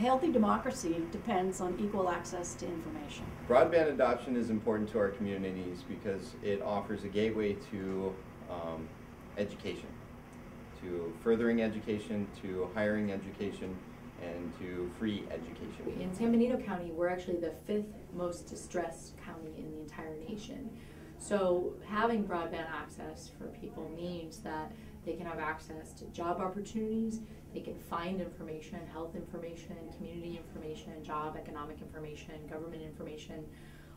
healthy democracy depends on equal access to information. Broadband adoption is important to our communities because it offers a gateway to education, to furthering education, to hiring education, and to free education. In San Benito County, we're actually the 5th most distressed county in the entire nation. So having broadband access for people means that they can have access to job opportunities, they can find information, health information, community information, job, economic information, government information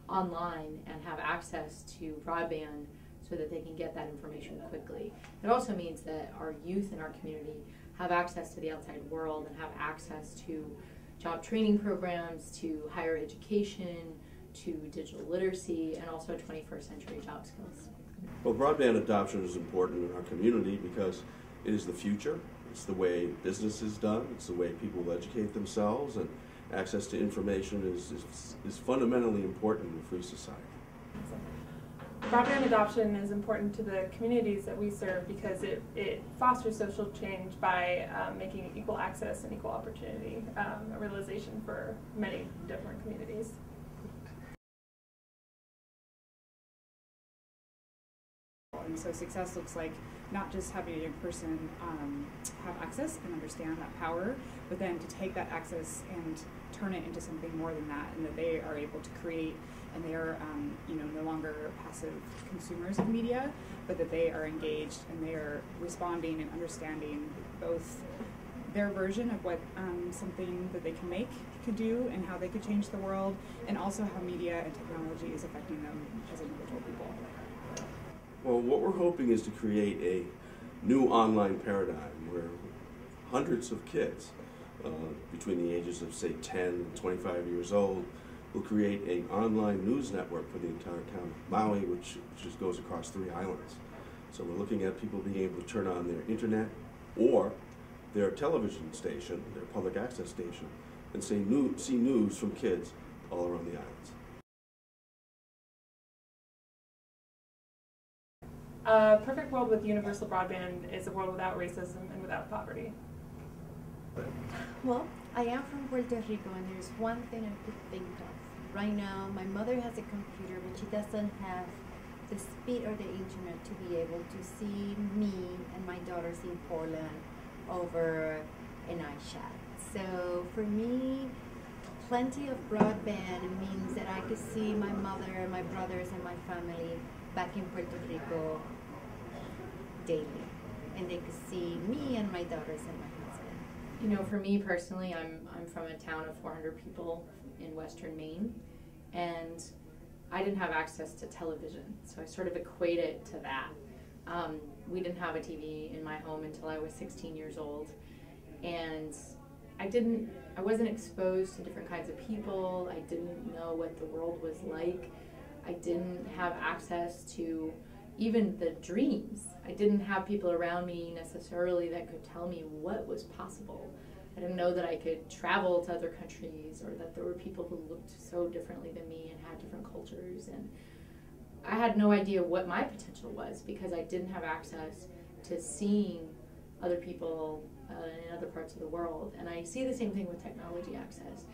online, and have access to broadband so that they can get that information quickly. It also means that our youth in our community have access to the outside world and have access to job training programs, to higher education, to digital literacy, and also 21st century job skills. Well, broadband adoption is important in our community because it is the future. It's the way business is done. It's the way people educate themselves, and access to information is fundamentally important in a free society. Broadband adoption is important to the communities that we serve because it fosters social change by making equal access and equal opportunity a realization for many different communities. And so success looks like not just having a young person have access and understand that power, but then to take that access and turn it into something more than that, and that they are able to create, and they are no longer passive consumers of media, but that they are engaged and they are responding and understanding both their version of what something that they can make could do and how they could change the world, and also how media and technology is affecting them as individual people. Well, what we're hoping is to create a new online paradigm where hundreds of kids between the ages of, say, 10 and 25 years old will create an online news network for the entire county, Maui, which just goes across 3 islands. So we're looking at people being able to turn on their internet or their television station, their public access station, and see news from kids all around the islands. A perfect world with universal broadband is a world without racism and without poverty. Well, I am from Puerto Rico, and there's one thing I could think of. Right now, my mother has a computer, but she doesn't have the speed or the internet to be able to see me and my daughters in Portland over an iChat. So for me, plenty of broadband means that I could see my mother, my brothers, and my family back in Puerto Rico daily, and they could see me and my daughters and my husband. You know, for me personally, I'm from a town of 400 people in western Maine, and I didn't have access to television, so I sort of equate it to that. We didn't have a TV in my home until I was 16 years old, and I wasn't exposed to different kinds of people. I didn't know what the world was like. I didn't have access to even the dreams. I didn't have people around me necessarily that could tell me what was possible. I didn't know that I could travel to other countries, or that there were people who looked so differently than me and had different cultures. And I had no idea what my potential was because I didn't have access to seeing other people in other parts of the world. And I see the same thing with technology access.